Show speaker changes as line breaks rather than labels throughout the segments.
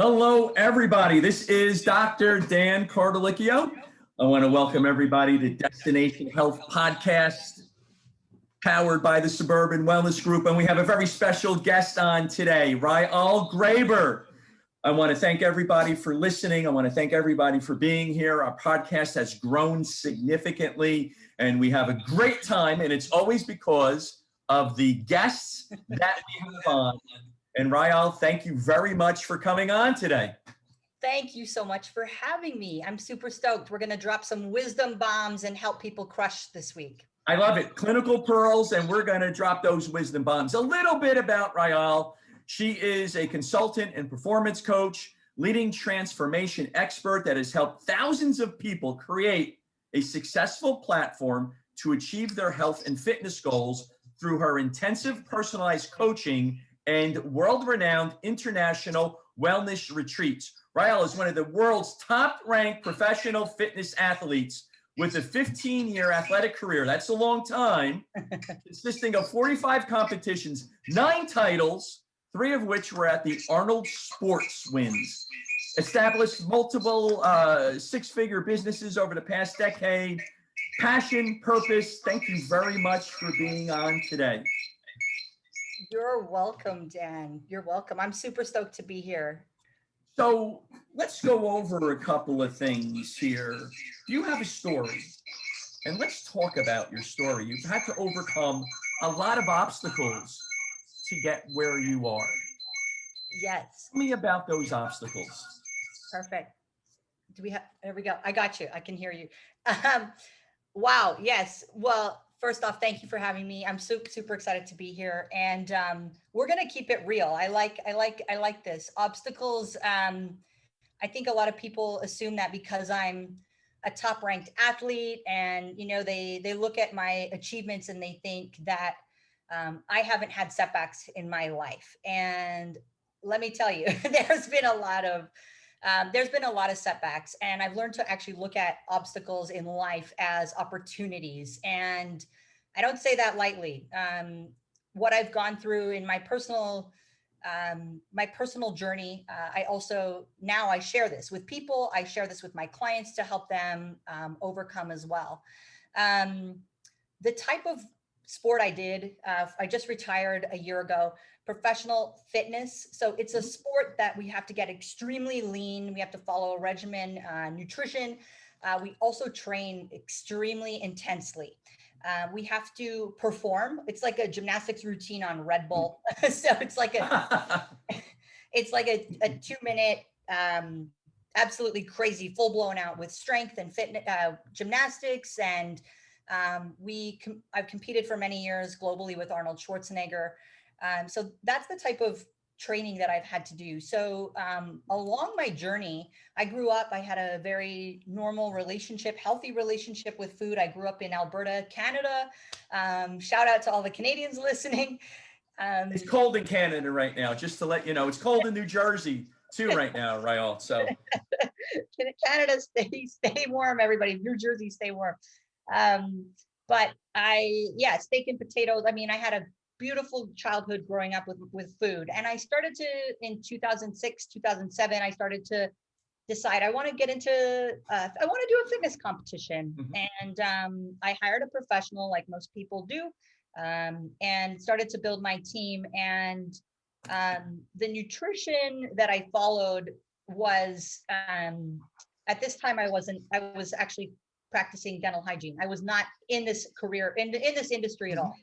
Hello, everybody. This is Dr. Dan Cardellichio. I want to welcome everybody to Destination Health Podcast, powered by the Suburban Wellness Group. And we have a very special guest on today, Rael Graber. I want to thank everybody for listening. I want to thank everybody for being here. Our podcast has grown significantly, and we have a great time. And it's always because of the guests that we have on. And Rael, thank you very much for coming on today.
Thank you so much for having me. I'm super stoked. We're going to drop some wisdom bombs and help people crush this week.
I love it. Clinical pearls, and we're going to drop those wisdom bombs. A little bit about Rael. She is a consultant and performance coach, leading transformation expert that has helped thousands of people create a successful platform to achieve their health and fitness goals through her intensive personalized coaching and world-renowned international wellness retreats. Rael is one of the world's top-ranked professional fitness athletes with a 15-year athletic career. That's a long time, consisting of 45 competitions, 9 titles, 3 of which were at the Arnold Sports Wins. Established multiple six-figure businesses over the past decade. Passion, purpose. Thank you very much for being on today.
You're welcome, Dan. You're welcome. I'm super stoked to be here.
So let's go over a couple of things here. You have a story, and let's talk about your story. You've had to overcome a lot of obstacles to get where you are.
Yes.
Tell me about those obstacles.
Perfect. There we go. I got you. I can hear you. Wow. Yes. Well, first off, thank you for having me. I'm super excited to be here, and we're gonna keep it real. I like this. Obstacles. I think a lot of people assume that because I'm a top-ranked athlete, and they look at my achievements and they think that I haven't had setbacks in my life. And let me tell you, there's been a lot of setbacks, and I've learned to actually look at obstacles in life as opportunities. And I don't say that lightly. What I've gone through in my personal journey, I share this with people. I share this with my clients to help them overcome as well. The type of sport I did, I just retired a year ago, professional fitness. So it's a sport that we have to get extremely lean. We have to follow a regimen, nutrition. We also train extremely intensely. We have to perform. It's like a gymnastics routine on Red Bull. So it's like a 2-minute, absolutely crazy, full blown out with strength and fitness, gymnastics. And I've competed for many years globally with Arnold Schwarzenegger. So that's the type of training that I've had to do. So along my journey, I grew up, I had a very normal relationship, healthy relationship with food. I grew up in Alberta, Canada. Shout out to all the Canadians listening.
It's cold in Canada right now, just to let you know. It's cold in New Jersey too right now, Rael. So
Canada, stay warm, everybody. New Jersey, stay warm. But steak and potatoes. I mean, I had a beautiful childhood growing up with food. And I started in 2006, 2007, I started to decide I want to get into, I want to do a fitness competition. Mm-hmm. And I hired a professional like most people do, and started to build my team. And the nutrition that I followed was, at this time, I was actually practicing dental hygiene. I was not in this career, in this industry at all.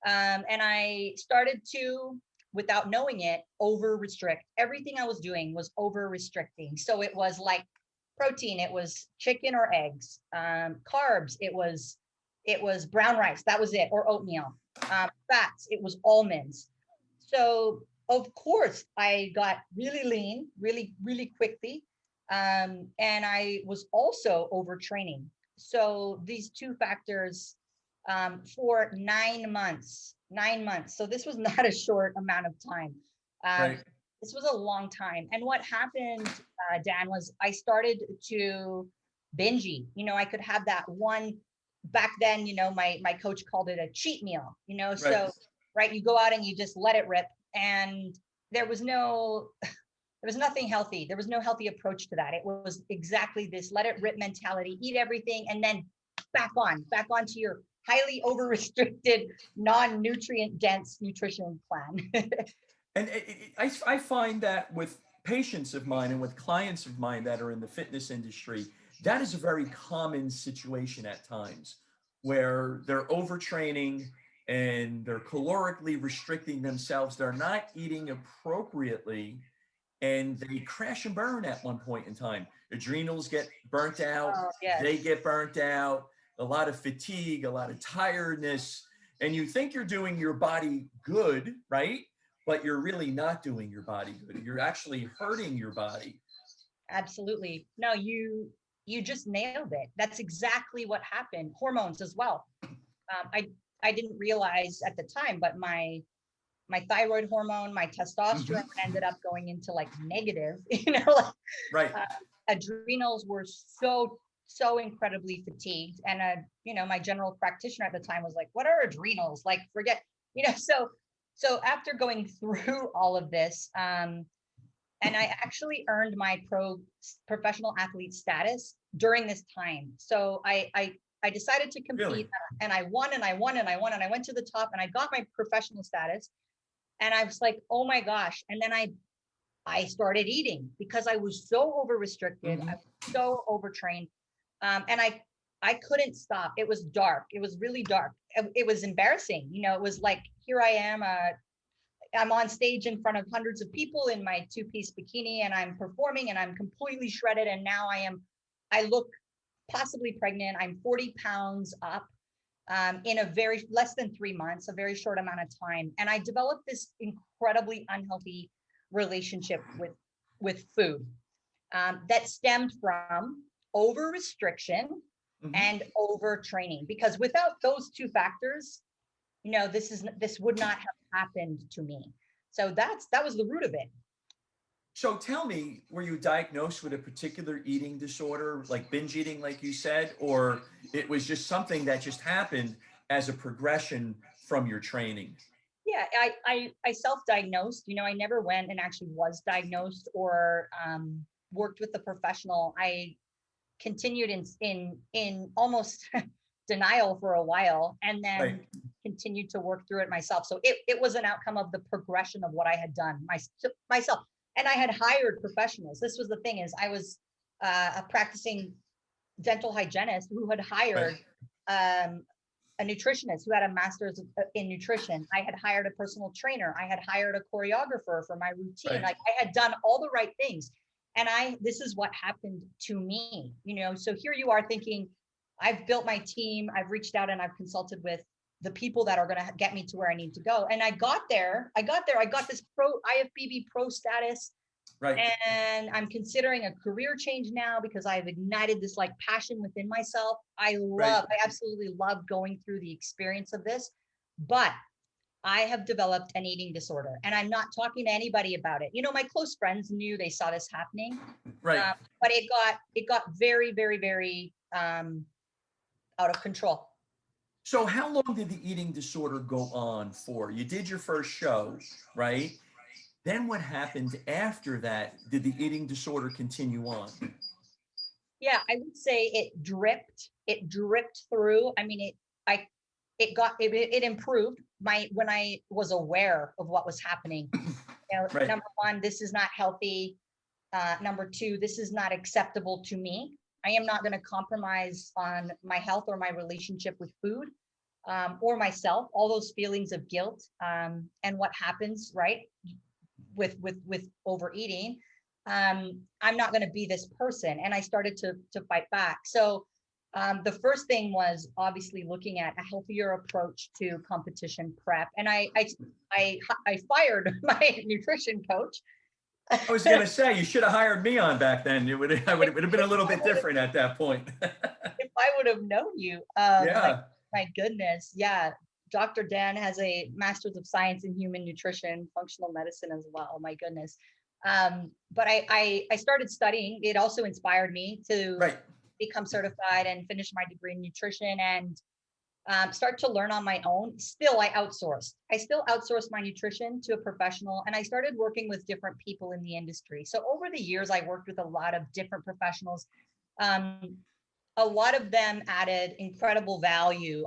And I started to, without knowing it, over restrict. Everything I was doing was over restricting. So it was like protein, it was chicken or eggs, carbs, it was brown rice, that was it, or oatmeal, fats, it was almonds. So of course I got really lean, really quickly. And I was also overtraining. So these two factors, for 9 months. So this was not a short amount of time.
Right.
This was a long time. And what happened, Dan, was I started to binge. I could have that one back then, my coach called it a cheat meal, so, right. You go out and you just let it rip. And there was no There was nothing healthy. There was no healthy approach to that. It was exactly this let it rip mentality, eat everything, and then back onto your highly over-restricted, non-nutrient dense nutrition plan.
And I find that with patients of mine and with clients of mine that are in the fitness industry, that is a very common situation at times where they're overtraining and they're calorically restricting themselves. They're not eating appropriately and they crash and burn at one point in time. Adrenals get burnt out,
Oh, yes.
they get burnt out, a lot of fatigue, a lot of tiredness, and you think you're doing your body good, right? But you're really not doing your body good. You're actually hurting your body.
Absolutely. No, you just nailed it. That's exactly what happened. Hormones as well. I didn't realize at the time, but my thyroid hormone, my testosterone ended up going into like negative, like,
Right.
adrenals were so incredibly fatigued. And, my general practitioner at the time was like, what are adrenals? Like, forget, so after going through all of this, and I actually earned my professional athlete status during this time. So I decided to compete
Really?
and I won and I won and I won and I went to the top and I got my professional status. And I was like, oh my gosh. And then I started eating because I was so over restricted. I was so overtrained. And I couldn't stop. It was dark. It was really dark. It was embarrassing. It was like, here I am, I'm on stage in front of hundreds of people in my 2-piece bikini and I'm performing and I'm completely shredded. And now I look possibly pregnant. I'm 40 pounds up in a very less than 3 months, a very short amount of time. And I developed this incredibly unhealthy relationship with food that stemmed from over restriction and overtraining. Because without those two factors, this would not have happened to me. So that was the root of it.
So tell me, were you diagnosed with a particular eating disorder, like binge eating, like you said, or it was just something that just happened as a progression from your training?
Yeah, I self-diagnosed. I never went and actually was diagnosed or worked with a professional. I continued in almost denial for a while, and then
Right.
continued to work through it myself. So it was an outcome of the progression of what I had done myself. And I had hired professionals. This was the thing, is I was a practicing dental hygienist who had hired a nutritionist who had a master's in nutrition. I had hired a personal trainer. I had hired a choreographer for my routine.
Right.
Like, I had done all the right things. And this is what happened to me, so here you are thinking, I've built my team, I've reached out and I've consulted with the people that are going to get me to where I need to go. And I got there, I got this IFBB pro status.
Right.
And I'm considering a career change now because I've ignited this like passion within myself. I absolutely love going through the experience of this, but I have developed an eating disorder and I'm not talking to anybody about it. My close friends knew, they saw this happening,
Right.
but it got very, very, very out of control.
So how long did the eating disorder go on for? You did your first show, right? Then what happened after that? Did the eating disorder continue on?
Yeah, I would say it dripped through. I mean, it improved when I was aware of what was happening.
Right.
Number one, this is not healthy. Number two, this is not acceptable to me. I am not going to compromise on my health or my relationship with food, or myself, all those feelings of guilt, and what happens, right, with overeating. I'm not going to be this person. And I started to fight back. So the first thing was obviously looking at a healthier approach to competition prep. And I fired my nutrition coach.
I was going to say, you should have hired me on back then. It would have been a little bit different at that point.
If I would have known you,
Yeah.
my goodness. Yeah. Dr. Dan has a master's of science in human nutrition, functional medicine as well. My goodness. But I started studying. It also inspired me to
Right.
become certified and finish my degree in nutrition. And start to learn on my own. Still, I outsourced. I still outsourced my nutrition to a professional, and I started working with different people in the industry. So over the years, I worked with a lot of different professionals. Um, a lot of them added incredible value.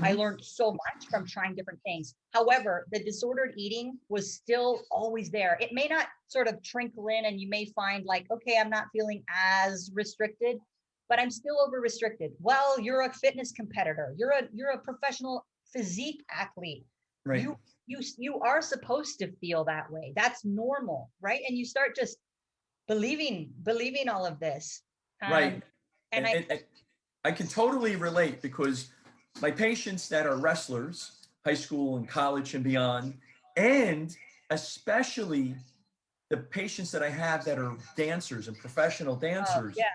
I
Mhm.
learned so much from trying different things. However, the disordered eating was still always there. It may not sort of trickle in, and you may find like, okay, I'm not feeling as restricted, but I'm still over restricted. Well, you're a fitness competitor. You're a professional physique athlete.
Right.
You are supposed to feel that way. That's normal, right? And you start just believing all of this.
Right.
And
And,
I
and I can totally relate because my patients that are wrestlers, high school and college and beyond, and especially the patients that I have that are dancers and professional
oh
dancers,
yeah.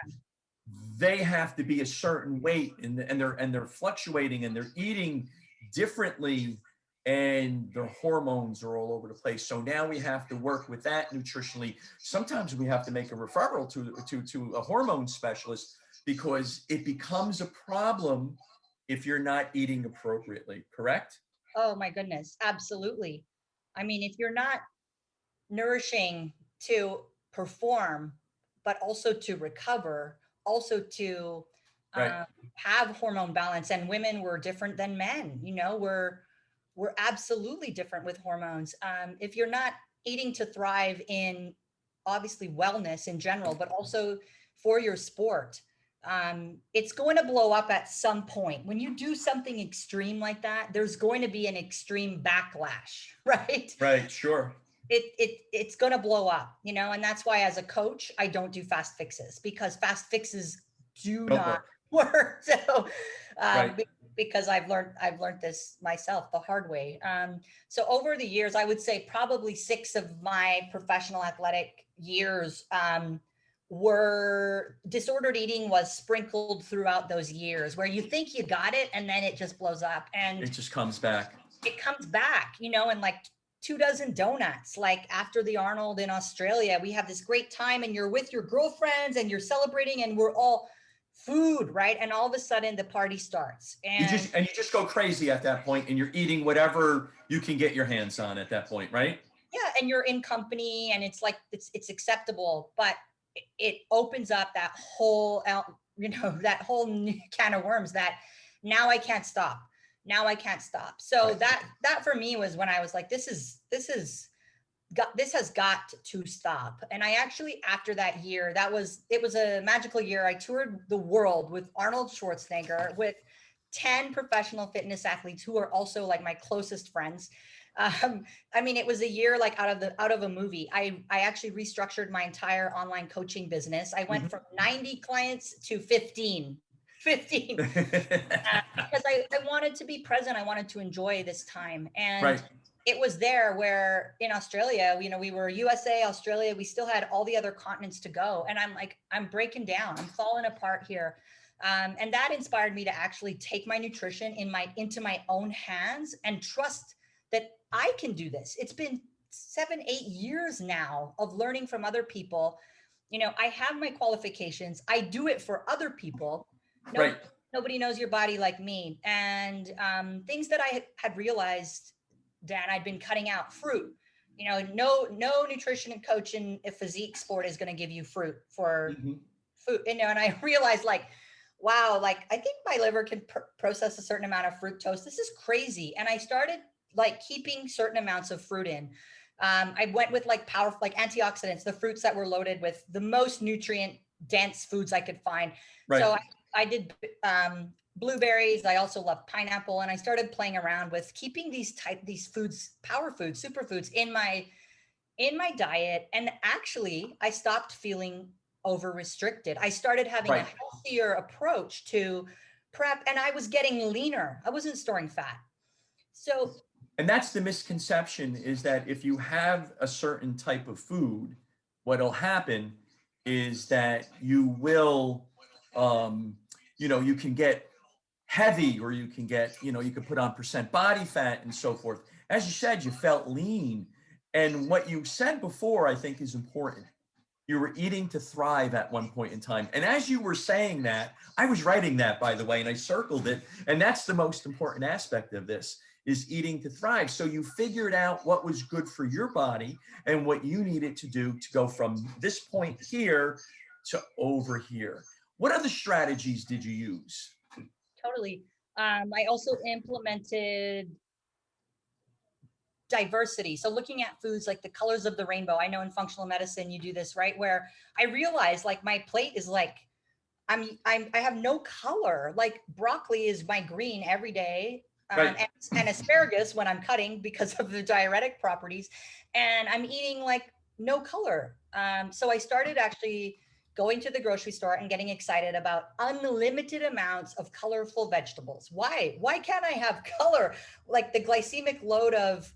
they have to be a certain weight, and they're fluctuating, and they're eating differently, and their hormones are all over the place. So now we have to work with that nutritionally. Sometimes we have to make a referral to a hormone specialist because it becomes a problem if you're not eating appropriately, correct?
Oh my goodness, absolutely. I mean, if you're not nourishing to perform, but also to recover, also to
Right.
um, have hormone balance. And women were different than men. You know, we're absolutely different with hormones. If you're not eating to thrive in obviously wellness in general, but also for your sport, it's going to blow up at some point. When you do something extreme like that, there's going to be an extreme backlash, right?
Right. Sure.
It's going to blow up, you know. And that's why as a coach, I don't do fast fixes, because fast fixes do
Don't
not
work.
work. So
Right.
because I've learned this myself the hard way. So over the years, I would say probably 6 of my professional athletic years were disordered eating was sprinkled throughout those years, where you think you got it and then it just blows up.
It
And
just comes back.
it comes back, you know, and like 2 dozen donuts. Like after the Arnold in Australia, we have this great time and you're with your girlfriends and you're celebrating and we're all food, right? And all of a sudden the party starts. And
You just go crazy at that point, and you're eating whatever you can get your hands on at that point, right?
yeah, and you're in company and it's like it's acceptable, but it opens up that whole you know, that whole new can of worms that now I can't stop. Now I can't stop. So
Right.
that for me was when I was like, this has got to stop. And I actually, after that year, it was a magical year. I toured the world with Arnold Schwarzenegger, with 10 professional fitness athletes who are also like my closest friends. I mean, it was a year like out of a movie. I actually restructured my entire online coaching business. I went
Mhm.
from 90 clients to 15 because I wanted to be present. I wanted to enjoy this time. And
Right.
it was there where in Australia, you know, we were USA, Australia, we still had all the other continents to go. And I'm like, I'm breaking down, I'm falling apart here. And that inspired me to actually take my nutrition into my own hands and trust that I can do this. It's been 7, 8 years now of learning from other people. You know, I have my qualifications. I do it for other people. No,
Right.
nobody knows your body like me. And things that I had realized, Dan, I'd been cutting out fruit. You know, no nutrition and coach in a physique sport is going to give you fruit for
Mhm.
food. You know, and I realized like, wow, like I think my liver can process a certain amount of fructose. This is crazy. And I started like keeping certain amounts of fruit in. I went with like powerful, like antioxidants, the fruits that were loaded with the most nutrient dense foods I could find. So
Right.
I did blueberries. I also love pineapple, and I started playing around with keeping these foods, power foods, superfoods in my diet. And actually, I stopped feeling over restricted. I started having a
Right.
healthier approach to prep, and I was getting leaner. I wasn't storing fat. So
And that's the misconception, is that if you have a certain type of food, what'll happen is that you will, um, you can get heavy, or you can get, you can put on percent body fat and so forth. As you said, you felt lean. And what you said before, I think, is important. You were eating to thrive at one point in time. And as you were saying that, I was writing that, by the way, and I circled it. And that's the most important aspect of this, is eating to thrive. So you figured out what was good for your body and what you needed to do to go from this point here to over here. What other strategies did you use?
Totally. I also implemented diversity. So looking at foods like the colors of the rainbow. I know in functional medicine, you do this, right? Where I realized like my plate is like, I have no color. Like broccoli is my green every day.
Right.
And asparagus when I'm cutting because of the diuretic properties. And I'm eating like no color. So I started actually going to the grocery store and getting excited about unlimited amounts of colorful vegetables. Why? Why can't I have color? Like the glycemic load of,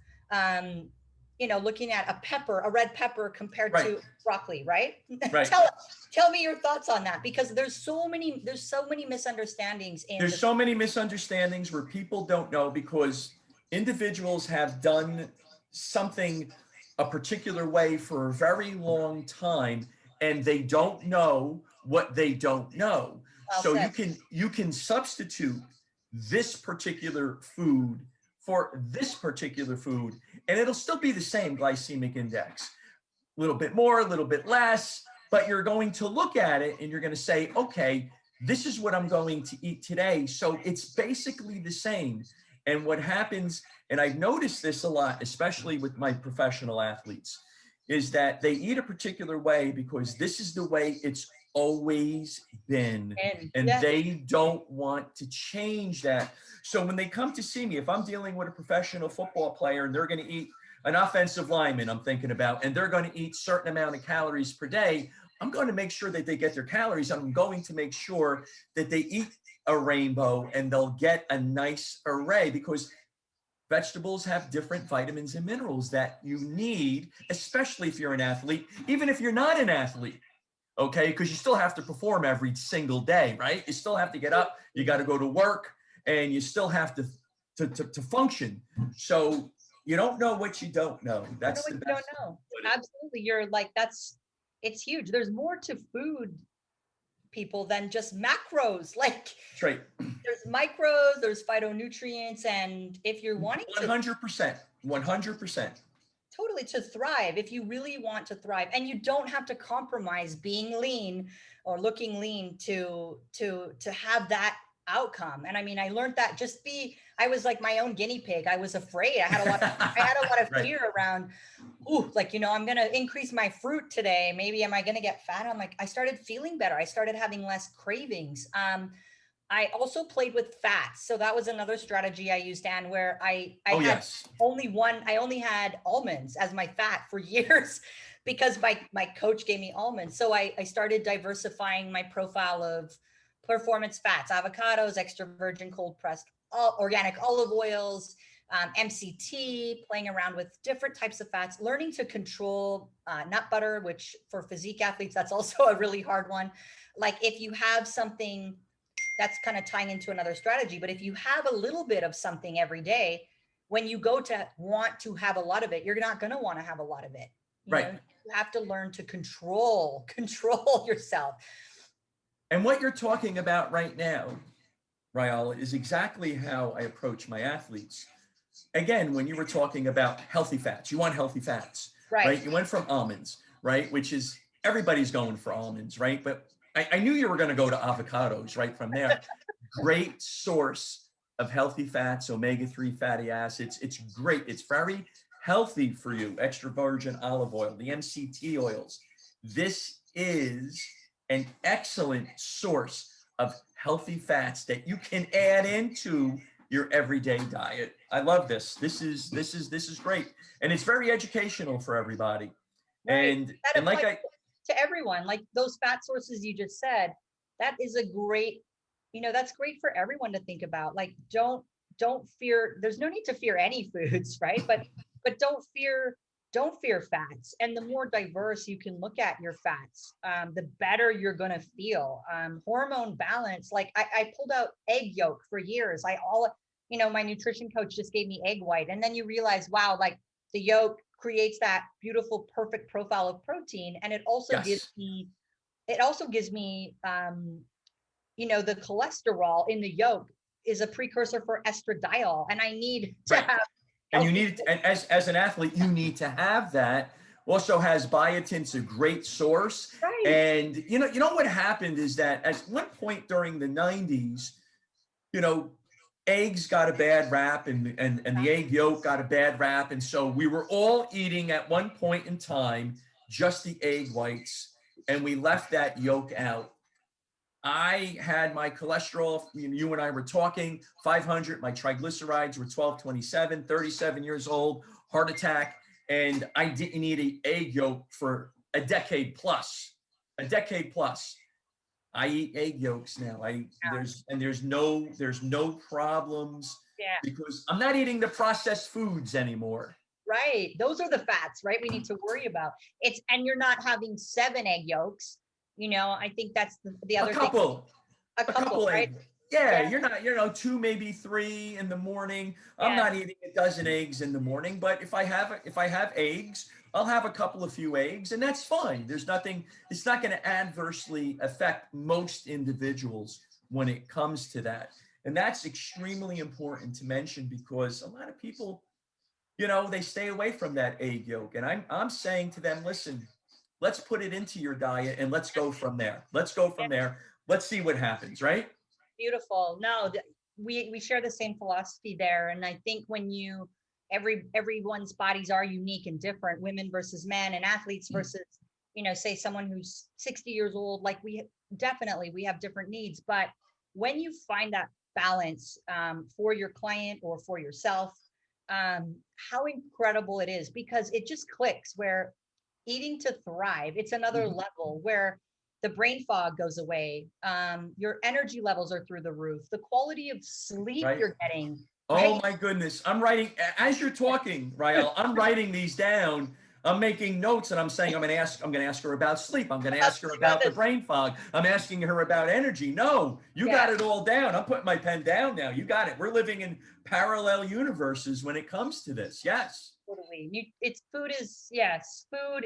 looking at a pepper, a red pepper compared
Right.
to broccoli, right?
Right.
Tell me your thoughts on that, because there's so many misunderstandings in
There's so many misunderstandings where people don't know because individuals have done something a particular way for a very long time and they don't know what they don't know.
Well
So
said.
you can substitute this particular food for this particular food and it'll still be the same glycemic index. A little bit more, a little bit less, but you're going to look at it and you're going to say, okay, this is what I'm going to eat today. So it's basically the same. And what happens, and I've noticed this a lot, especially with my professional athletes, is that they eat a particular way because this is the way it's always been. And
yeah.
they don't want to change that. So when they come to see me, if I'm dealing with a professional football player and they're going to eat an offensive lineman I'm thinking about, and they're going to eat certain amount of calories per day, I'm going to make sure that they get their calories. I'm going to make sure that they eat a rainbow and they'll get a nice array because vegetables have different vitamins and minerals that you need, especially if you're an athlete, even if you're not an athlete, okay? Because you still have to perform every single day, right? You still have to get up, you got to go to work, and you still have to function. So you don't know what you don't know. That's
you don't know. Absolutely. You're like, it's huge. There's more to food, people, than just macros. Like
right.
There's micros, there's phytonutrients. And if you're wanting
100%, 100%.
Totally, to thrive, if you really want to thrive, and you don't have to compromise being lean or looking lean to have that outcome. And I mean, I learned that I was like my own guinea pig. I was afraid. I had a lot of
Right.
fear around, I'm going to increase my fruit today. Maybe am I going to get fat? I'm like, I started feeling better. I started having less cravings. I also played with fats. So that was another strategy I used, Dan, where I only had almonds as my fat for years because my coach gave me almonds. So I started diversifying my profile of performance fats, avocados, extra virgin cold pressed, organic olive oils, MCT, playing around with different types of fats, learning to control nut butter, which for physique athletes, that's also a really hard one. Like if you have something, that's kind of tying into another strategy, but if you have a little bit of something every day, when you go to want to have a lot of it, you're not going to want to have a lot of it. You have to learn to control yourself.
And what you're talking about right now, Rael, is exactly how I approach my athletes. Again, when you were talking about healthy fats, you want healthy fats, right? You went from almonds, right? Which is, everybody's going for almonds, right? But I knew you were going to go to avocados right from there. Great source of healthy fats, omega-3 fatty acids. It's great. It's very healthy for you. Extra virgin olive oil, the MCT oils. This is an excellent source of healthy fats that you can add into your everyday diet. I love this. This is great. And it's very educational for everybody.
Right.
And like
to everyone, like those fat sources you just said, that is a great, that's great for everyone to think about. Like, don't fear, there's no need to fear any foods, right? But don't fear fats. And the more diverse you can look at your fats, the better you're going to feel. Hormone balance. Like I pulled out egg yolk for years. My nutrition coach just gave me egg white. And then you realize, wow, like the yolk creates that beautiful, perfect profile of protein. And
Yes.
it also gives me, the cholesterol in the yolk is a precursor for estradiol. And I need to
Right.
have
And you
healthy.
need, as an athlete, you need to have that. Also has biotin's a great source.
Right.
And you know what happened is that at one point during the 90s, you know, eggs got a bad rap, and the egg yolk got a bad rap. And so we were all eating at one point in time just the egg whites, and we left that yolk out. I had my cholesterol, you and I were talking, 500. My triglycerides were 1227, 37 years old, heart attack. And I didn't eat an egg yolk for a decade plus. A decade plus. I eat egg yolks now. There's no problems
Yeah.
because I'm not eating the processed foods anymore.
Right. Those are the fats, right? We need to worry about and you're not having 7 egg yolks. I think that's the
A
other thing.
couple,
A
a
couple,
couple
right?
eggs. Yeah,
Yeah.
you're not, 2, maybe 3 in the morning. I'm
Yeah.
not eating a dozen eggs in the morning, but if I have eggs, I'll have a couple of few eggs, and that's fine. There's nothing, it's not going to adversely affect most individuals when it comes to that. And that's extremely important to mention because a lot of people, they stay away from that egg yolk. And I'm saying to them, listen, let's put it into your diet and let's go from there. Let's go
Yeah.
from there. Let's see what happens, right?
Beautiful. No, we share the same philosophy there. And I think when everyone's bodies are unique and different, women versus men and athletes versus, say someone who's 60 years old, like we have different needs. But when you find that balance for your client or for yourself, how incredible it is, because it just clicks where eating to thrive, it's another
Mhm.
level where the brain fog goes away. Your energy levels are through the roof. The quality of sleep
Right?
you're getting,
Oh
right?
my goodness. I'm writing as you're talking, Rael, I'm writing these down. I'm making notes and I'm saying I'm going to ask her about sleep. I'm going to ask her
About
about the
this.
brain fog. I'm asking her about energy. No, you
Yeah,
got it all down. I'm putting my pen down now. You got it. We're living in parallel universes when it comes to this. Yes.
totally. Food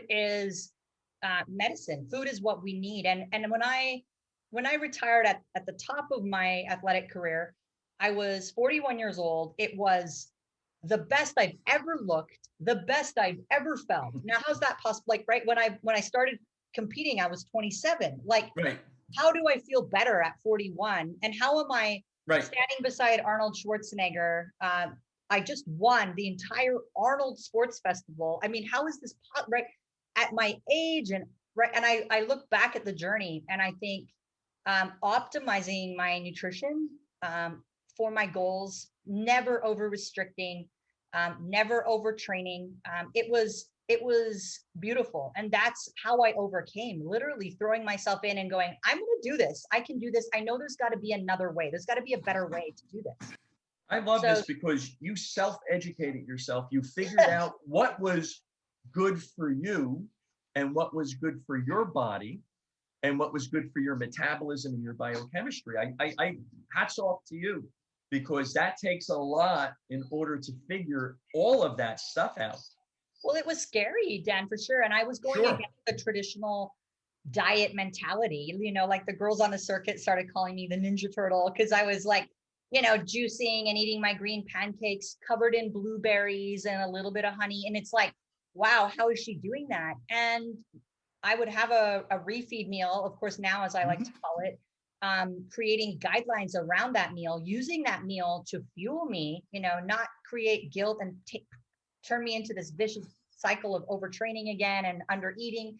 is medicine. Food is what we need. And when I retired at the top of my athletic career, I was 41 years old. It was the best I've ever looked, the best I've ever felt. Now, how's that possible? Like, right when I started competing, I was 27. Like,
Right.
how do I feel better at 41? And how am I
Right.
standing beside Arnold Schwarzenegger? I just won the entire Arnold Sports Festival. I mean, how is this right at my age? And right, and I look back at the journey and I think optimizing my nutrition for my goals, never over restricting, never overtraining. It was beautiful, and that's how I overcame. Literally throwing myself in and going, "I'm going to do this. I can do this. I know there's got to be another way. There's got to be a better way to do this."
I love
So
this because you self-educated yourself. You figured out what was good for you and what was good for your body and what was good for your metabolism and your biochemistry. I hats off to you because that takes a lot in order to figure all of that stuff out.
well, it was scary, Dan, for sure. And I was going
Sure.
against the traditional diet mentality. Like the girls on the circuit started calling me the Ninja Turtle because I was like, juicing and eating my green pancakes covered in blueberries and a little bit of honey. And it's like, wow, how is she doing that? And I would have a refeed meal, of course, now, as I like to
Mhm.
call it, creating guidelines around that meal, using that meal to fuel me, not create guilt and turn me into this vicious cycle of overtraining again and under eating.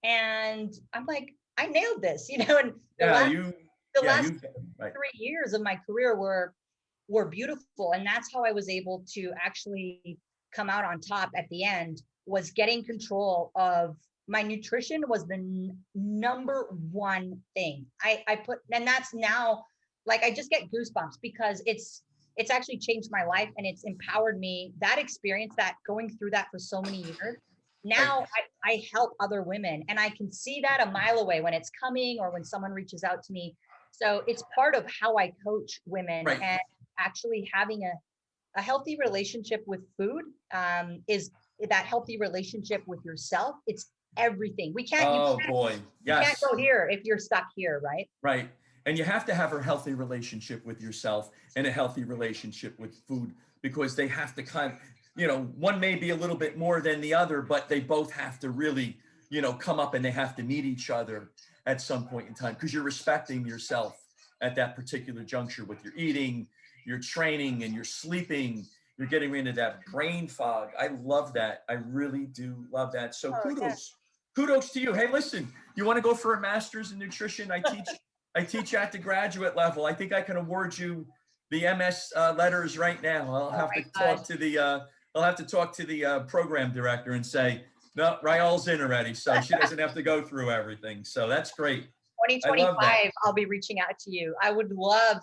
And I'm like, I nailed this, and the
Yeah,
last
you,
the
yeah,
last
you, right.
3 years of my career were beautiful. And that's how I was able to actually come out on top at the end, was getting control of my nutrition. Was the number one thing I put. And that's now, like, I just get goosebumps because it's actually changed my life and it's empowered me. That experience, that going through that for so many years,
Right.
now I help other women and I can see that a mile away when it's coming or when someone reaches out to me. So it's part of how I coach women,
Right.
and actually having a healthy relationship with food is that healthy relationship with yourself. It's everything.
Oh boy,
You can't
yes,
go here if you're stuck here, right?
right. And you have to have a healthy relationship with yourself and a healthy relationship with food, because they have to one may be a little bit more than the other, but they both have to really, come up, and they have to meet each other at some point in time, because you're respecting yourself at that particular juncture with your eating, your training, and your sleeping. You're getting rid of that brain fog. I love that. I really do love that. So
Oh yeah.
kudos to you. Hey, listen, you want to go for a master's in nutrition? I teach at the graduate level. I think I can award you the MS letters right now.
Oh my gosh.
I'll have to talk to the program director and say, no, Raul's in already, so she doesn't have to go through everything. So that's great. I love that.
2025, I'll be reaching out to you. I would love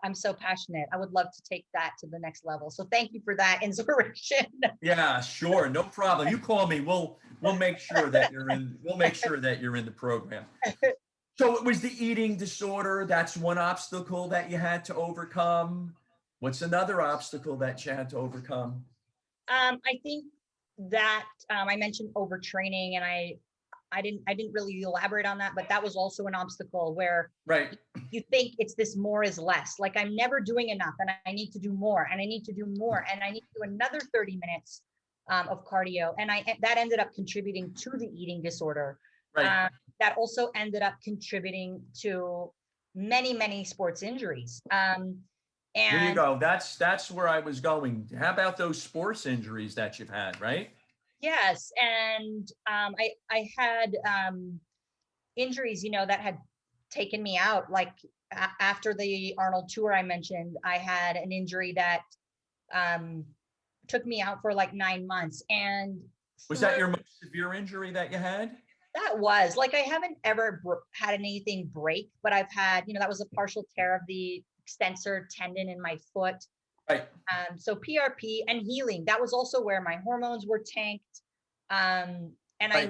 I'm so passionate. I would love to take that to the next level. So thank you for that inspiration.
Yeah, sure, no problem. You call me. We'll make sure that you're in. We'll make sure that you're in the program. So it was the eating disorder. That's one obstacle that you had to overcome. What's another obstacle that you had to overcome?
I think that I mentioned overtraining, and I didn't really elaborate on that, but that was also an obstacle where
Right.
you think it's this more is less. Like I'm never doing enough, and I need to do more, and I need to do more, and I need to do another 30 minutes of cardio, and that ended up contributing to the eating disorder.
Right.
That also ended up contributing to many sports injuries.
There you
And
go. That's where I was going. How about those sports injuries that you've had, right?
yes, and I had injuries, that had taken me out. Like after the Arnold tour I mentioned, I had an injury that um, took me out for like 9 months. And
Was that your most severe injury that you had?
that was like, I haven't ever had anything break, but I've had, that was a partial tear of the extensor tendon in my foot.
Right.
So PRP and healing, that was also where my hormones were tanked. And
Right.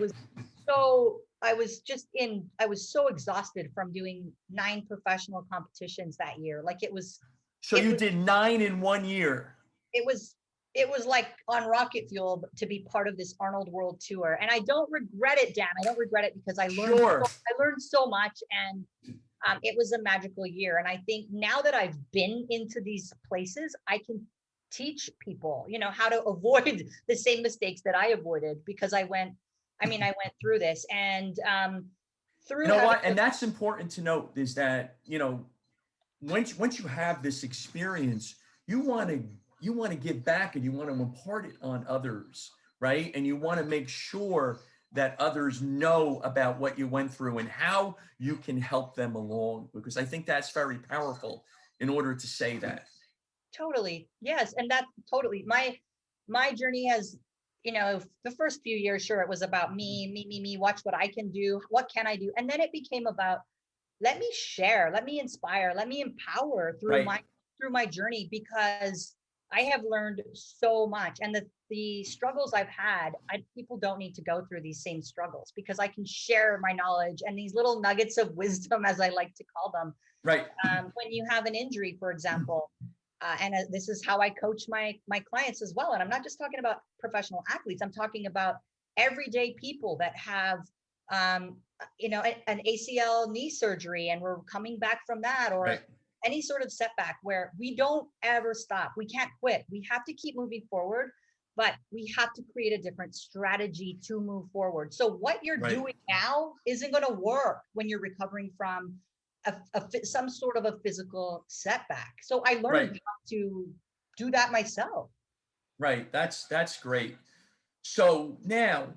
I was so exhausted from doing 9 professional competitions that year. Like
So you did 9 in 1 year.
it was, it was like on rocket fuel to be part of this Arnold World Tour. And I don't regret it, Dan. I don't regret it because I learned so much, and it was a magical year. And I think now that I've been into these places, I can teach people, how to avoid the same mistakes that I avoided, because I went through this. And
You know what? And that's important to note, is that, once you have this experience, you want to give back, and you want to impart it on others, right? And you want to make sure that others know about what you went through and how you can help them along, because I think that's very powerful in order to say that.
Totally. Yes. And that totally, my journey has, the first few years, sure, it was about me, watch what I can do. What can I do? And then it became about, let me share, let me inspire, let me empower through
Right.
my journey, because I have learned so much. And the struggles I've had, people don't need to go through these same struggles, because I can share my knowledge and these little nuggets of wisdom, as I like to call them.
Right.
When you have an injury, for example, and this is how I coach my clients as well. And I'm not just talking about professional athletes. I'm talking about everyday people that have, an ACL knee surgery, and we're coming back from that, or
Right.
any sort of setback, where we don't ever stop. We can't quit. We have to keep moving forward, but we have to create a different strategy to move forward. So what you're
Right.
doing now isn't going to work when you're recovering from some sort of a physical setback. So I learned
Right.
how to do that myself.
Right. That's great. So now,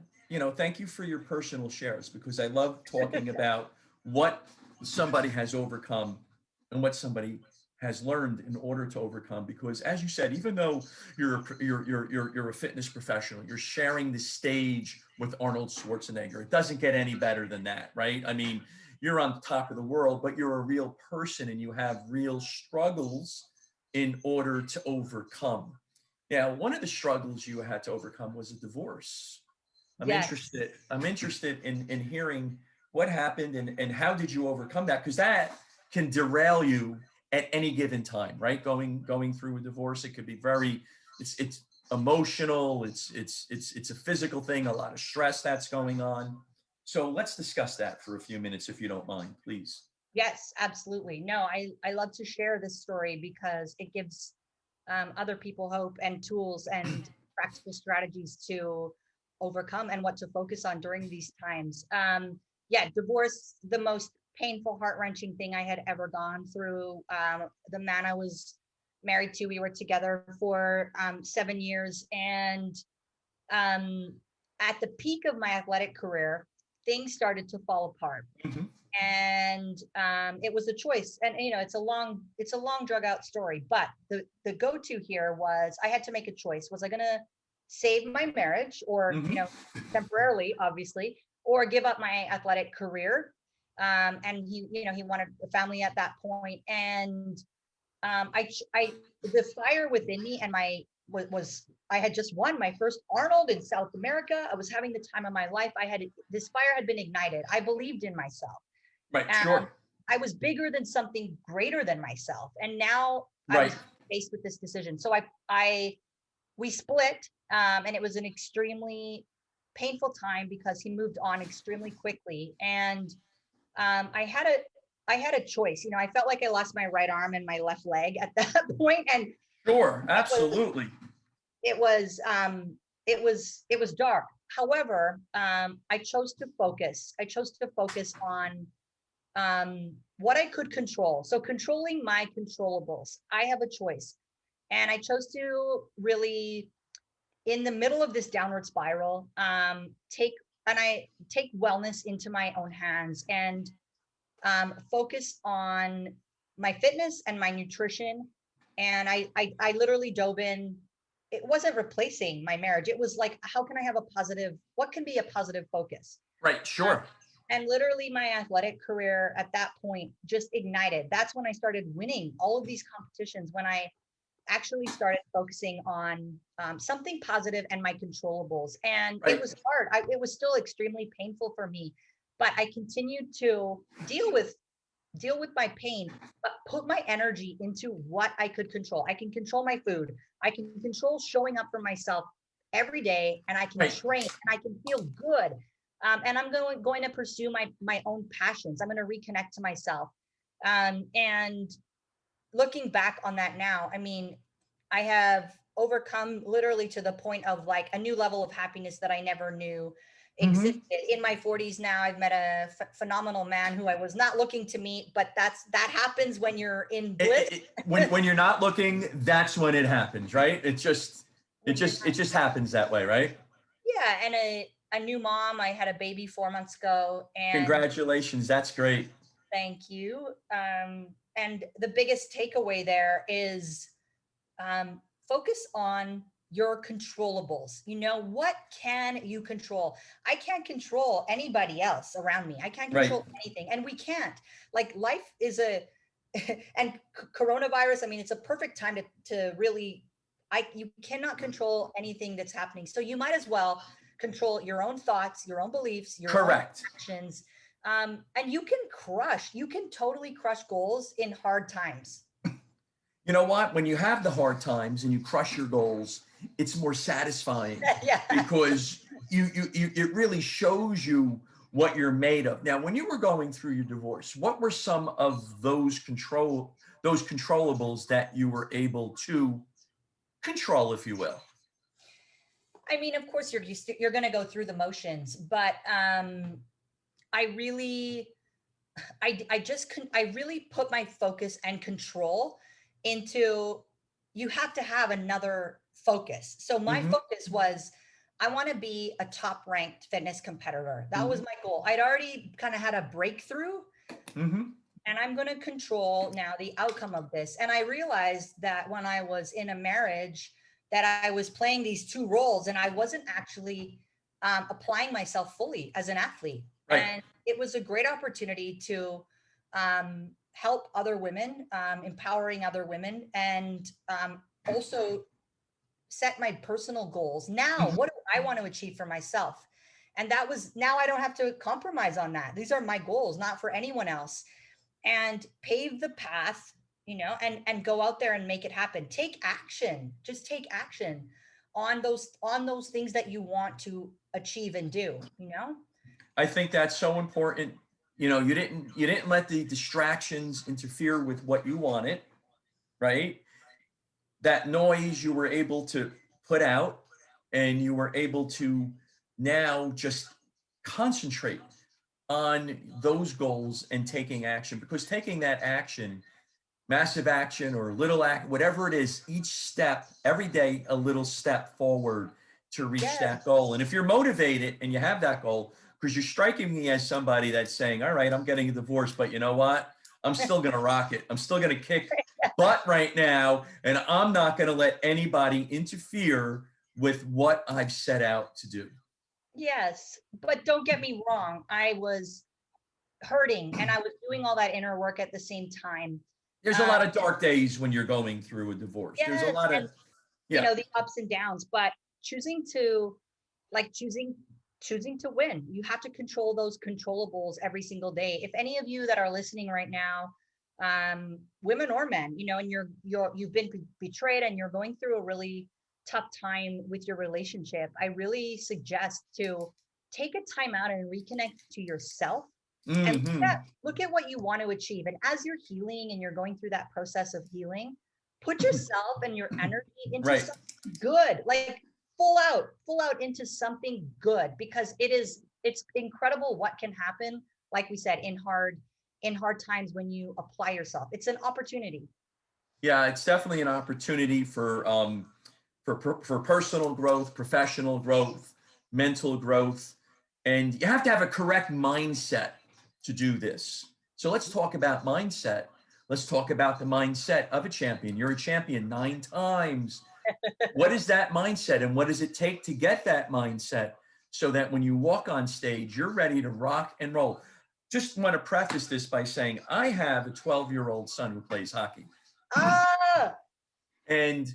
thank you for your personal shares, because I love talking about what somebody has overcome and what somebody has learned in order to overcome. Because, as you said, even though you're a fitness professional, you're sharing the stage with Arnold Schwarzenegger. It doesn't get any better than that, right? I mean, you're on top of the world, but you're a real person, and you have real struggles in order to overcome. Now, one of the struggles you had to overcome was a divorce.
Yes.
I'm interested in hearing what happened, and how did you overcome that? Because that can derail you at any given time, right? Going through a divorce, it could be very, it's emotional, it's a physical thing, a lot of stress that's going on. So let's discuss that for a few minutes, if you don't mind, please.
Yes, absolutely. No, I love to share this story because it gives other people hope and tools and practical strategies to overcome and what to focus on during these times. Yeah, divorce, the most painful, heart-wrenching thing I had ever gone through. The man I was married to, we were together for 7 years. And at the peak of my athletic career, things started to fall apart.
Mhm.
And it was a choice, and it's a long drug out story, but the go-to here was I had to make a choice. Was I going to save my marriage, or
Mhm.
temporarily, obviously, or give up my athletic career? And he wanted a family at that point. And the fire within me, and was I had just won my first Arnold in South America. I was having the time of my life. This fire had been ignited. I believed in myself.
Right,
um,
sure.
I was bigger than something greater than myself. And now I
Right.
was faced with this decision. So we split, and it was an extremely painful time because he moved on extremely quickly. And I had a choice. I felt like I lost my right arm and my left leg at that point, and
Sure,
it was
absolutely.
it was it was dark. However, I chose to focus. I chose to focus on what I could control. So controlling my controllables. I have a choice. And I chose to really, in the middle of this downward spiral, I take wellness into my own hands, and focus on my fitness and my nutrition. And I literally dove in. It wasn't replacing my marriage. It was like, how can I have a positive, what can be a positive focus?
Right,
Um,
sure.
and literally my athletic career at that point just ignited. That's when I started winning all of these competitions, when I actually started focusing on something positive and my controllables. And it
Right.
was hard. It was still extremely painful for me, but I continued to deal with my pain, but put my energy into what I could control. I can control my food. I can control showing up for myself every day, and I can
Right.
train, and I can feel good. And I'm going to pursue my own passions. I'm going to reconnect to myself. And looking back on that now, I mean, I have overcome literally to the point of like a new level of happiness that I never knew existed.
Mhm.
In my 40s now, I've met a phenomenal man who I was not looking to meet, but that happens when you're in bliss.
When you're not looking, that's when it happens, right?
When you're
It
not,
just happens that way, right?
yeah, and a new mom. I had a baby 4 months ago, and
Congratulations, that's great.
thank you. And the biggest takeaway there is focus on your controllables. What can you control? I can't control anybody else around me. I can't
Right.
control anything. And we can't. Like, life is and coronavirus, I mean, it's a perfect time to really, you cannot control anything that's happening. So you might as well control your own thoughts, your own beliefs, your own
Correct.
actions. And you can totally crush goals in hard times.
You know what? When you have the hard times and you crush your goals, it's more satisfying
Yeah.
because it really shows you what you're made of. Now, when you were going through your divorce, what were some of those controllables that you were able to control, if you will?
I mean, of course, you're going to go through the motions, but I really, I really put my focus and control into. You have to have another focus. So my
Hmm.
focus was, I want to be a top ranked fitness competitor. That was
Hmm.
my goal. I'd already kind of had a breakthrough,
Hmm.
and I'm going to control now the outcome of this. And I realized that when I was in a marriage, that I was playing these two roles, and I wasn't actually applying myself fully as an athlete.
Right.
And it was a great opportunity to help other women, empowering other women, and also set my personal goals. Now,
Mhm.
what do I want to achieve for myself? And that was, now I don't have to compromise on that. These are my goals, not for anyone else, and pave the path and go out there and make it happen. Take action. Just take action on those things that you want to achieve and do.
I think that's so important. You didn't let the distractions interfere with what you wanted, right? That noise you were able to put out, and you were able to now just concentrate on those goals and taking action, because taking that action, massive action or little act, whatever it is, each step, every day, a little step forward to reach
Yes.
that goal. And if you're motivated and you have that goal, because you're striking me as somebody that's saying, all right, I'm getting a divorce, but you know what? I'm still going to rock it. I'm still going to kick butt right now. And I'm not going to let anybody interfere with what I've set out to do.
Yes, but don't get me wrong. I was hurting and I was doing all that inner work at the same time.
There's a lot of dark days when you're going through a divorce. There's a
Yes,
lot
and
of, yeah.
the ups and downs, but choosing to like choosing to win. You have to control those controllables every single day. If any of you that are listening right now, women or men, and you've been betrayed and you're going through a really tough time with your relationship, I really suggest to take a time out and reconnect to yourself and
Hmm.
look at what you want to achieve. And as you're healing and you're going through that process of healing, put yourself and your energy into
Right.
something good, like full out into something good, because it's incredible what can happen, like we said, in hard times when you apply yourself. It's an opportunity.
Yeah, it's definitely an opportunity for personal growth, professional growth, mental growth, and you have to have a correct mindset to do this. So let's talk about mindset. Let's talk about the mindset of a champion. You're a champion 9 times. What is that mindset, and what does it take to get that mindset so that when you walk on stage, you're ready to rock and roll? Just want to preface this by saying I have a 12-year-old son who plays hockey.
Ah,
And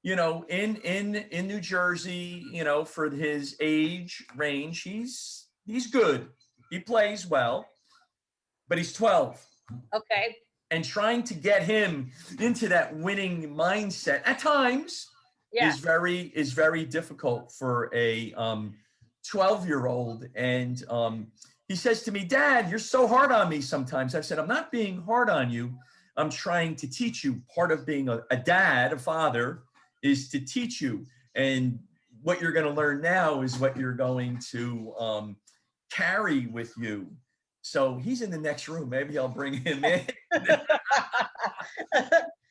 in New Jersey, for his age range, he's good. He plays well, but he's 12.
okay.
And trying to get him into that winning mindset at times
Yeah.
is very difficult for a 12-year-old. And he says to me, Dad, you're so hard on me sometimes. I said, I'm not being hard on you. I'm trying to teach you. Part of being a dad, a father, is to teach you. And what you're going to learn now is what you're going to carry with you. So he's in the next room. Maybe I'll bring him in.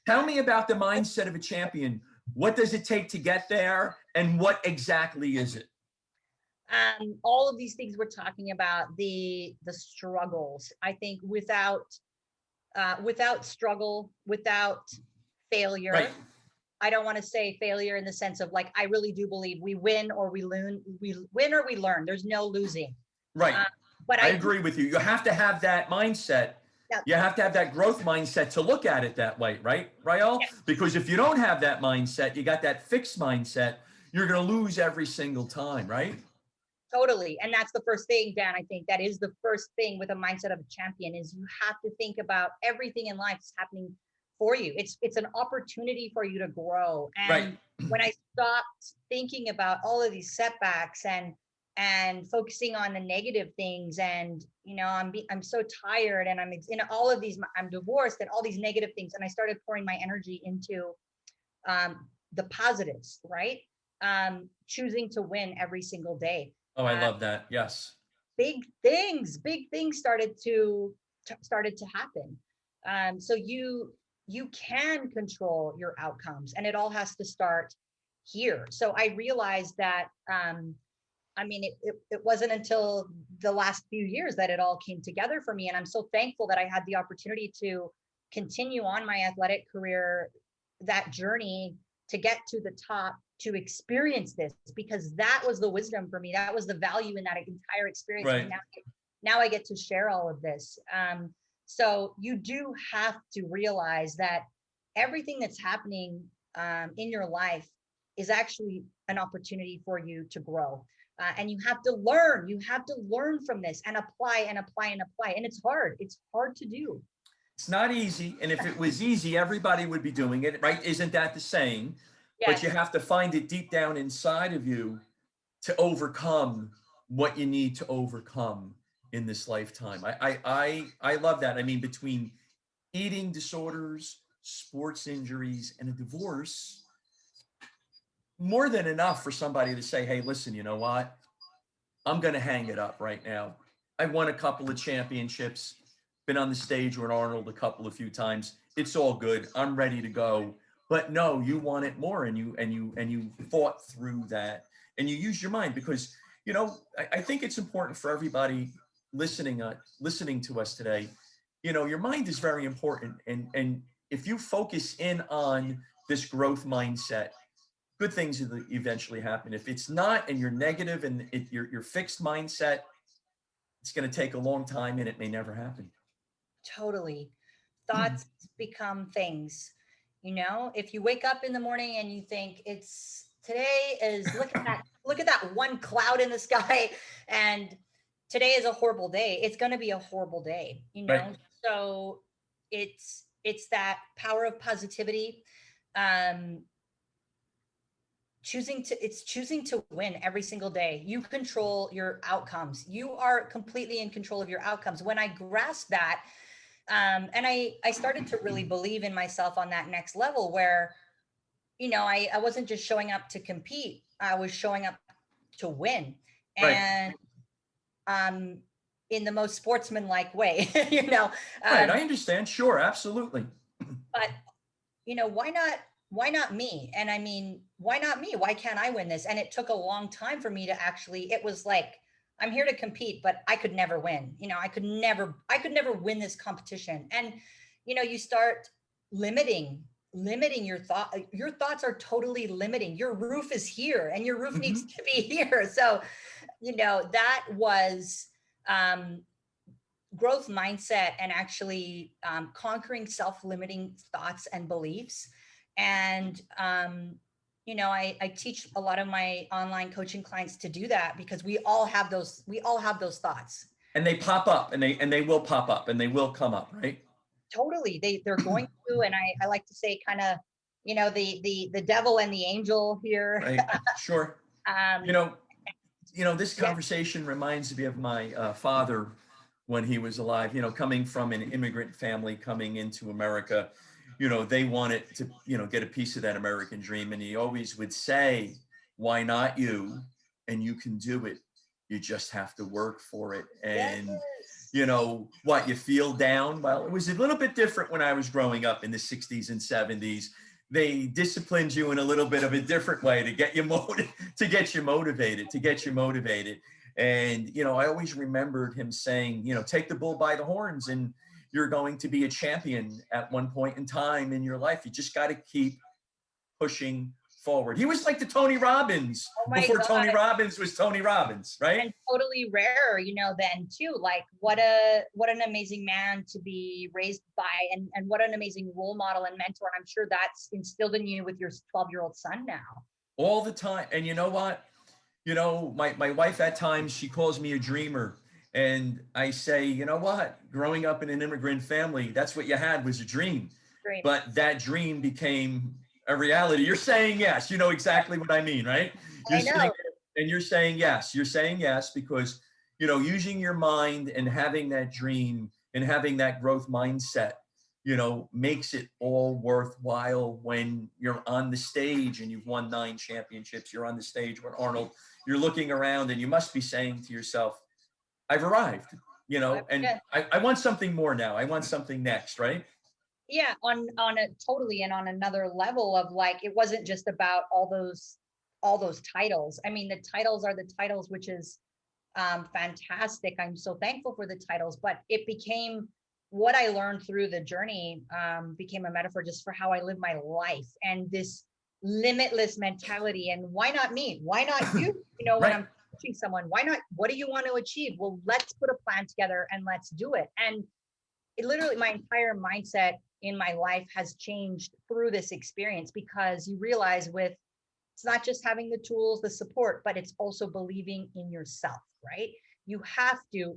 Tell me about the mindset of a champion. What does it take to get there? And what exactly is it?
All of these things we're talking about, the struggles, I think without struggle, without failure.
Right.
I don't want to say failure in the sense of, like, I really do believe we win or we learn. We win or we learn. There's no losing.
Right.
But
I agree with you. You have to have that mindset.
Yeah.
You have to have that growth mindset to look at it that way, right, Rael?
Yeah.
Because if you don't have that mindset, you got that fixed mindset, you're going to lose every single time, right?
Totally. And that's the first thing, Dan. I think that is the first thing with a mindset of a champion, is you have to think about everything in life is happening for you. It's an opportunity for you to grow. And
Right.
when I stopped thinking about all of these setbacks and focusing on the negative things, and I'm so tired, and I'm in all of these, I'm divorced and all these negative things, and I started pouring my energy into the positives, right? Choosing to win every single day.
Oh, I love that. Yes.
Big things started to happen. So you can control your outcomes, and it all has to start here. So I realized that it wasn't until the last few years that it all came together for me, and I'm so thankful that I had the opportunity to continue on my athletic career, that journey to get to the top, to experience this, because that was the wisdom for me. That was the value in that entire experience.
Right.
And now I get to share all of this. So you do have to realize that everything that's happening in your life is actually an opportunity for you to grow. And you have to learn from this and apply and apply and apply. And it's hard to do.
It's not easy. And if it was easy, everybody would be doing it, right? Isn't that the saying? But you
Yes,
have to find it deep down inside of you to overcome what you need to overcome in this lifetime. I love that. I mean, between eating disorders, sports injuries, and a divorce, more than enough for somebody to say, hey, listen, you know what? I'm going to hang it up right now. I won a couple of championships, been on the stage with Arnold a few times. It's all good. I'm ready to go. But no, you want it more, and you fought through that, and you use your mind because I think it's important for everybody listening to us today. Your mind is very important, and if you focus in on this growth mindset, good things eventually happen. If it's not, and you're negative, and your fixed mindset, it's going to take a long time, and it may never happen.
totally. Thoughts become things. If you wake up in the morning and you think it's today is look at that one cloud in the sky and today is a horrible day, it's going to be a horrible day,
Right.
So it's that power of positivity. um choosing to win every single day. You control your outcomes. You are completely in control of your outcomes. When I grasped that, and I started to really believe in myself on that next level where, I wasn't just showing up to compete. I was showing up to win.
Right.
And um, in the most sportsmanlike way,
Right. I understand. Sure. Absolutely.
but why not me? And I mean, why not me? Why can't I win this? And it took a long time for me to actually, it was like, I'm here to compete, but I could never win. I could never win this competition. And, you start limiting your thoughts are totally limiting. Your roof is here and your roof needs
Hmm.
to be here. So, that was, growth mindset and actually conquering self-limiting thoughts and beliefs. And I teach a lot of my online coaching clients to do that because we all have those thoughts.
And they pop up, and they will pop up, and they will come up. Right.
Totally, they're going to. And I like to say kind of, the devil and the angel here.
Right. Sure. You
um
know, this
yeah,
conversation reminds me of my father when he was alive. Coming from an immigrant family, coming into America, they wanted to, get a piece of that American dream, and he always would say, "Why not you? And you can do it. You just have to work for it." And
yes,
what, you feel down? Well, it was a little bit different when I was growing up in the 60s and 70s. They disciplined you in a little bit of a different way to get you motivated. And I always remembered him saying, take the bull by the horns, and you're going to be a champion at one point in time in your life. You just got to keep pushing forward. He was like the Tony Robbins
oh my
before Tony
god.
Robbins was Tony Robbins, right?
And totally rare, then too. Like what an amazing man to be raised by, and what an amazing role model and mentor. I'm sure that's instilled in you with your 12-year-old son now.
All the time. And you know what? My wife at times, she calls me a dreamer. And I say, you know what? Growing up in an immigrant family, that's what you had, was a dream.
Great.
But that dream became a reality. You're saying yes. You know exactly what I mean, right? You're
I
sitting
know.
there and you're saying yes. You're saying yes because, using your mind and having that dream and having that growth mindset, makes it all worthwhile when you're on the stage and you've won 9 championships. You're on the stage with Arnold. You're looking around and you must be saying to yourself, I've arrived, and
Yeah,
I want something more now. I want something next, right?
yeah, on a totally, and on another level of like, it wasn't just about all those titles. I mean, the titles are the titles, which is fantastic. I'm so thankful for the titles, but it became what I learned through the journey, became a metaphor just for how I live my life, and this limitless mentality. And why not me? Why not you? When
Right.
I'm coaching someone, why not? What do you want to achieve? Well, let's put a plan together and let's do it. And it literally, my entire mindset in my life has changed through this experience, because you realize with, it's not just having the tools, the support, but it's also believing in yourself, right? You have to,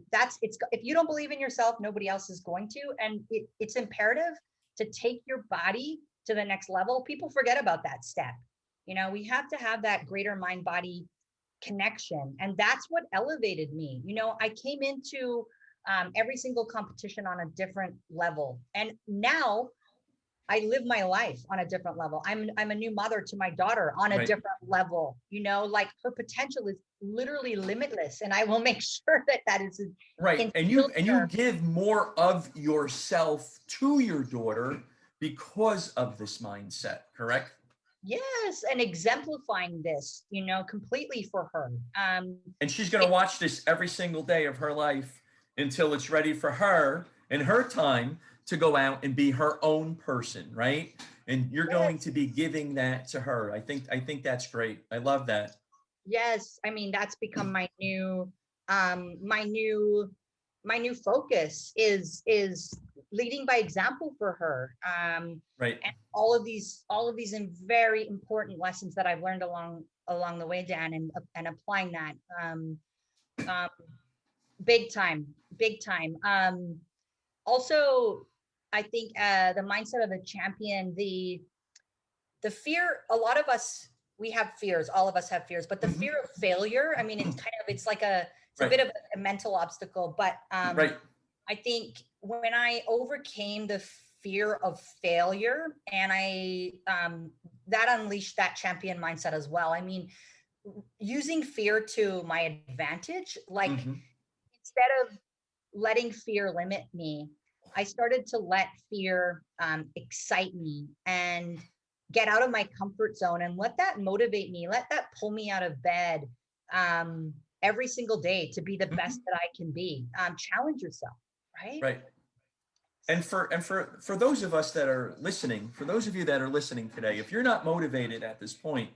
if you don't believe in yourself, nobody else is going to. And it's imperative to take your body to the next level. People forget about that step. You know, we have to have that greater mind body connection. And that's what elevated me. You know, I came into every single competition on a different level. And now I live my life on a different level. I'm a new mother to my daughter on a
Right.
different level. You know, like her potential is literally limitless, and I will make sure that that is
Right. And you
her.
give more of yourself to your daughter because of this mindset, correct?
Yes, and exemplifying this, you know, completely for her.
And she's going to watch this every single day of her life until it's ready for her and her time to go out and be her own person, right? And you're going to be giving that to her. I think that's great. I love that.
Yes, I mean that's become my new my new focus is leading by example for her.
Right.
And all of these very important lessons that I've learned along the way, Dan, and applying that um big time, big time. Also, I think the mindset of a champion, the fear, a lot of us, we have fears, all of us have fears, but the fear of failure, I mean, it's like it's a
Right.
bit of a mental obstacle, but
Right.
I think when I overcame the fear of failure, and that unleashed that champion mindset as well. I mean, using fear to my advantage, like
Mhm.
instead of letting fear limit me, I started to let fear excite me and get out of my comfort zone and let that motivate me, let that pull me out of bed every single day to be the best
Mhm.
that I can be. Challenge yourself, right?
Right. And for those of us that are listening, for those of you that are listening today, if you're not motivated at this point,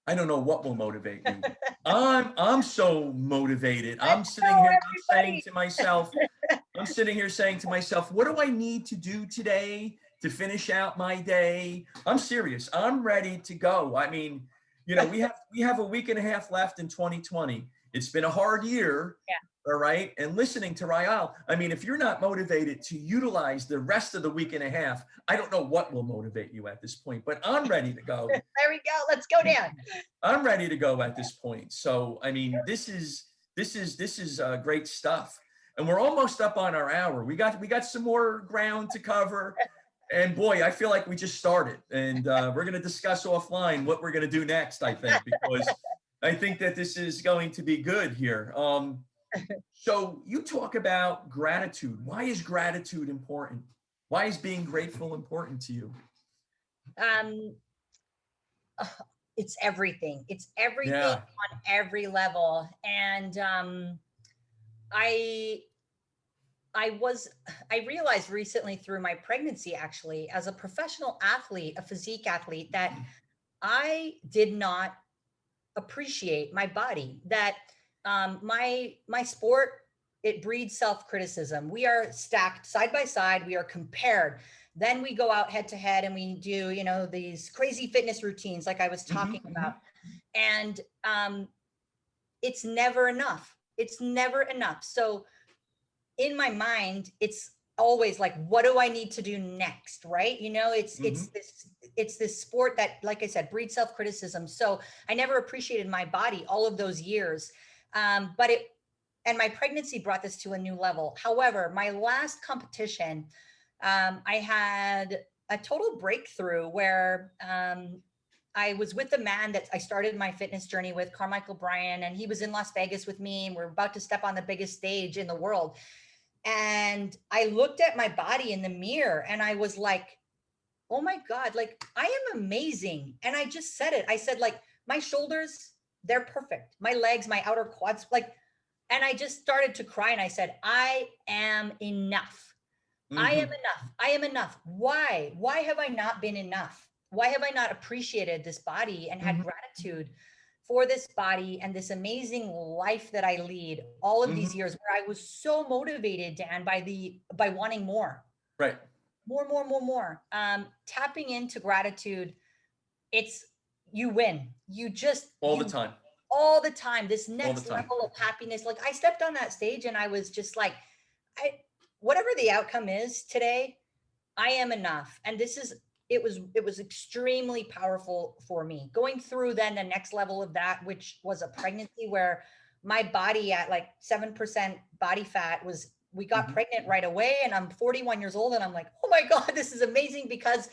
I don't know what will motivate you. I'm so motivated.
I
I'm sitting
know
here,
everybody.
I'm sitting here saying to myself, what do I need to do today to finish out my day? I'm serious. I'm ready to go. I mean, we have a week and a half left in 2020. It's been a hard year.
Yeah.
All right. And listening to Rael, I mean, if you're not motivated to utilize the rest of the week and a half, I don't know what will motivate you at this point, but I'm ready to go.
There we go. Let's go down.
I'm ready to go at this point. So, I mean, this is great stuff, and we're almost up on our hour. We got some more ground to cover, and boy, I feel like we just started, and we're going to discuss offline what we're going to do next. I think because I think that this is going to be good here. So you talk about gratitude. Why is gratitude important? Why is being grateful important to you?
Um, it's everything. It's everything
Yeah.
on every level. And I I was I realized recently through my pregnancy, actually, as a professional athlete, a physique athlete, that I did not appreciate my body. That my sport, it breeds self-criticism. We are stacked side by side, we are compared. Then we go out head to head and we do, these crazy fitness routines like I was talking about. And it's never enough. It's never enough. So in my mind, it's always like, what do I need to do next? Right.
Hmm.
It's this sport that, like I said, breeds self-criticism. So I never appreciated my body all of those years. And my pregnancy brought this to a new level. However, my last competition, I had a total breakthrough where I was with the man that I started my fitness journey with, Carmichael Bryan, and he was in Las Vegas with me, and we're about to step on the biggest stage in the world. And I looked at my body in the mirror and I was like, oh my God, like I am amazing. And I just said it. I said, like, my shoulders, they're perfect. My legs, my outer quads, like, and I just started to cry and I said, I am enough. I am
Hmm.
enough. I am enough. Why? Why have I not been enough? Why have I not appreciated this body and had
Hmm.
gratitude for this body and this amazing life that I lead all of these
Hmm.
years, where I was so motivated, Dan, by wanting more,
Right.
more, more, more, more. Tapping into gratitude, it's, you win.
All the time.
all the time, this
All
next
the time.
level of happiness. Like I stepped on that stage and I was just like, whatever the outcome is today, I am enough. And it was extremely powerful for me going through then the next level of that, which was a pregnancy where my body at like 7% body fat we got pregnant right away, and I'm 41 years old and I'm like, oh my God, this is amazing because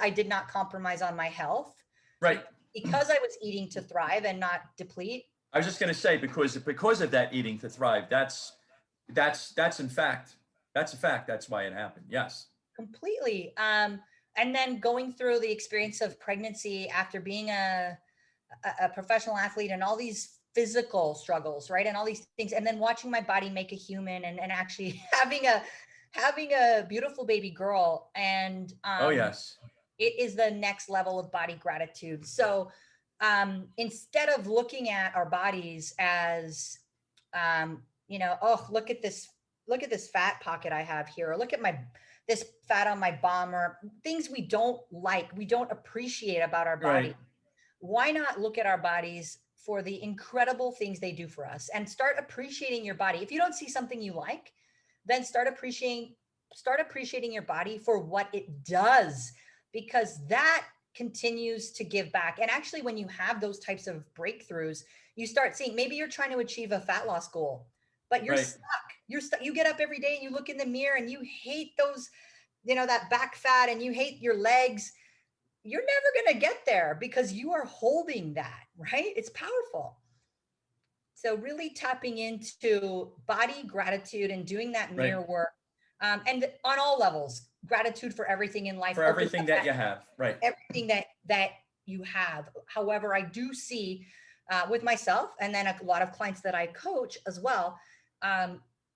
I did not compromise on my health.
Right.
Because I was eating to thrive and not deplete.
I was just going to say, because of that eating to thrive, that's in fact, that's a fact. That's why it happened. Yes.
Completely. And then going through the experience of pregnancy after being a professional athlete and all these physical struggles, right? And all these things, and then watching my body make a human and actually having a beautiful baby girl. And
Oh, yes.
it is the next level of body gratitude. So instead of looking at our bodies as, oh, look at this fat pocket I have here, or look at this fat on my bum, or things we don't like, we don't appreciate about our body.
Right.
Why not look at our bodies for the incredible things they do for us and start appreciating your body? If you don't see something you like, then start appreciating your body for what it does, because that continues to give back. And actually, when you have those types of breakthroughs, you start seeing, maybe you're trying to achieve a fat loss goal, but you're
Right.
stuck. You're stuck. You get up every day and you look in the mirror and you hate those, that back fat, and you hate your legs. You're never going to get there because you are holding that, right? It's powerful. So really tapping into body gratitude and doing that mirror work, and on all levels, gratitude for everything in life.
For everything that you have. Right.
Everything that you have. However, I do see with myself, and then a lot of clients that I coach as well,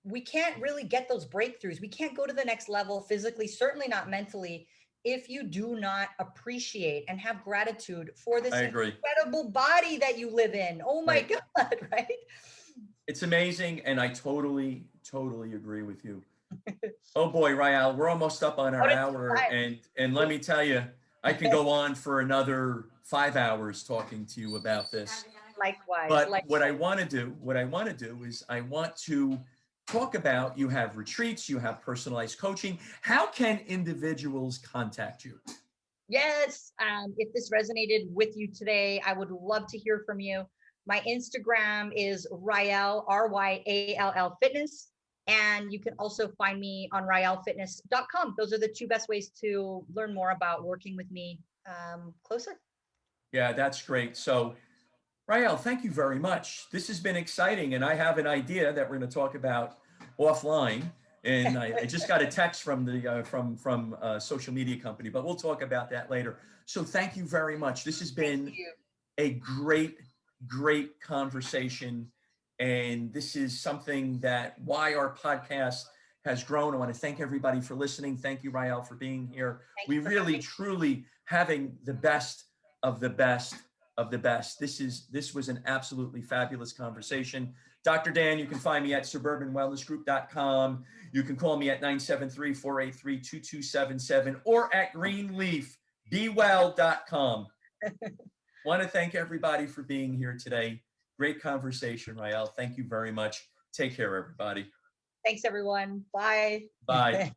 we can't really get those breakthroughs. We can't go to the next level physically, certainly not mentally, if you do not appreciate and have gratitude for this incredible body that you live in. Oh my God, right?
It's amazing. And I totally agree with you. Oh boy, Rael, we're almost up on our hour. And let me tell you, I can go on for another 5 hours talking to you about this.
Likewise.
But what I want to do is I want to talk about, you have retreats, you have personalized coaching. How can individuals contact you?
Yes. If this resonated with you today, I would love to hear from you. My Instagram is Rael, RYALL Fitness. And you can also find me on raelfitness.com. Those are the two best ways to learn more about working with me closer.
Yeah, that's great. So Rael, thank you very much. This has been exciting, and I have an idea that we're going to talk about offline. And I just got a text from the from social media company, but we'll talk about that later. So thank you very much. This has been a great conversation, and this is something that why our podcast has grown. I want to thank everybody for listening. Thank you, Rael, for being here. We really, truly having the best of the best of the best. This was an absolutely fabulous conversation. Dr. Dan, you can find me at suburbanwellnessgroup.com. You can call me at 973-483-2277 or at greenleafbewell.com. Want to thank everybody for being here today. Great conversation, Rael. Thank you very much. Take care, everybody.
Thanks, everyone. Bye.
Bye.